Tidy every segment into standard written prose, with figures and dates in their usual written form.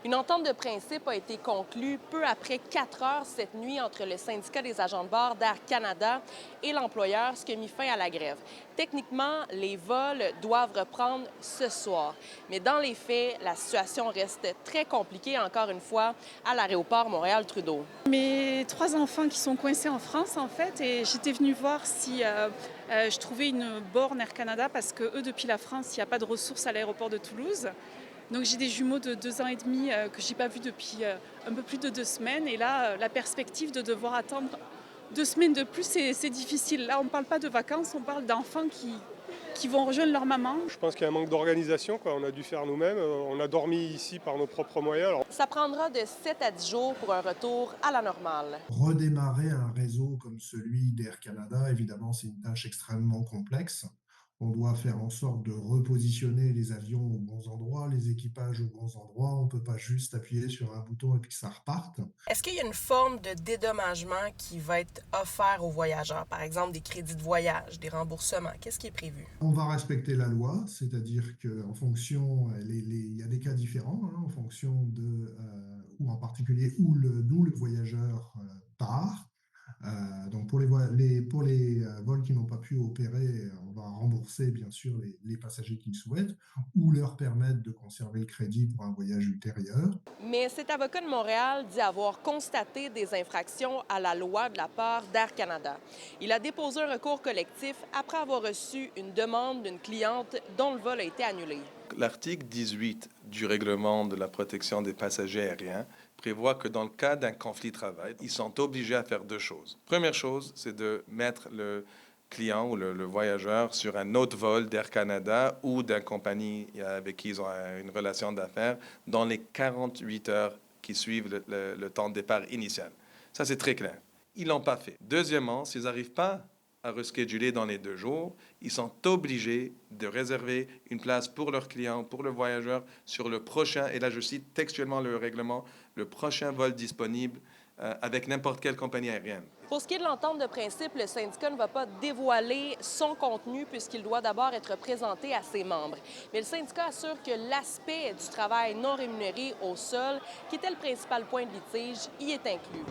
Une entente de principe a été conclue peu après 4 heures cette nuit entre le syndicat des agents de bord d'Air Canada et l'employeur, ce qui a mis fin à la grève. Techniquement, les vols doivent reprendre ce soir. Mais dans les faits, la situation reste très compliquée, encore une fois, à l'aéroport Montréal-Trudeau. Mes 3 enfants qui sont coincés en France, en fait, et j'étais venue voir si, je trouvais une borne Air Canada parce qu'eux, depuis la France, il y a pas de ressources à l'aéroport de Toulouse. Donc j'ai des jumeaux de 2 ans et demi, que j'ai pas vus depuis, un peu plus de 2 semaines et là, la perspective de devoir attendre 2 semaines de plus, c'est difficile. Là, on ne parle pas de vacances, on parle d'enfants qui vont rejoindre leur maman. Je pense qu'il y a un manque d'organisation, quoi. On a dû faire nous-mêmes. On a dormi ici par nos propres moyens. Alors, Ça prendra de 7 à 10 jours pour un retour à la normale. Redémarrer un réseau comme celui d'Air Canada, évidemment, c'est une tâche extrêmement complexe. On doit faire en sorte de repositionner les avions aux bons endroits, les équipages aux bons endroits. On ne peut pas juste appuyer sur un bouton et puis que ça reparte. Est-ce qu'il y a une forme de dédommagement qui va être offert aux voyageurs, par exemple des crédits de voyage, des remboursements? Qu'est-ce qui est prévu? On va respecter la loi, c'est-à-dire qu'en fonction, il y a des cas différents, hein, en fonction ou en particulier d'où le voyageur part. Donc pour les vols qui n'ont pas pu opérer, on va rembourser bien sûr les passagers qui le souhaitent ou leur permettre de conserver le crédit pour un voyage ultérieur. Mais cet avocat de Montréal dit avoir constaté des infractions à la loi de la part d'Air Canada. Il a déposé un recours collectif après avoir reçu une demande d'une cliente dont le vol a été annulé. L'article 18 du règlement de la protection des passagers aériens prévoit que dans le cas d'un conflit de travail, ils sont obligés à faire deux choses. Première chose, c'est de mettre le client ou le voyageur sur un autre vol d'Air Canada ou d'une compagnie avec qui ils ont une relation d'affaires dans les 48 heures qui suivent le temps de départ initial. Ça, c'est très clair. Ils l'ont pas fait. Deuxièmement, s'ils n'arrivent pas à rescheduler dans les 2 jours, ils sont obligés de réserver une place pour leurs clients, pour le voyageur, sur le prochain, et là je cite textuellement le règlement, le prochain vol disponible avec n'importe quelle compagnie aérienne. Pour ce qui est de l'entente de principe, le syndicat ne va pas dévoiler son contenu puisqu'il doit d'abord être présenté à ses membres. Mais le syndicat assure que l'aspect du travail non rémunéré au sol, qui était le principal point de litige, y est inclus.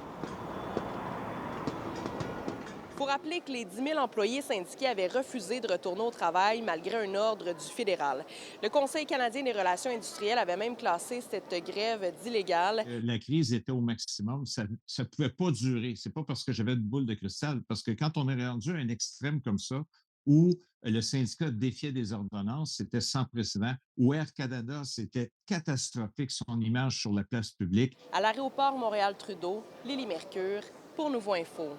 Il faut rappeler que les 10 000 employés syndiqués avaient refusé de retourner au travail malgré un ordre du fédéral. Le Conseil canadien des relations industrielles avait même classé cette grève d'illégale. La crise était au maximum. Ça ne pouvait pas durer. C'est pas parce que j'avais une boule de cristal, parce que quand on est rendu à un extrême comme ça, où le syndicat défiait des ordonnances, c'était sans précédent. Où Air Canada, c'était catastrophique, son image sur la place publique. À l'aéroport Montréal-Trudeau, Lily Mercure, pour Nouveau Info.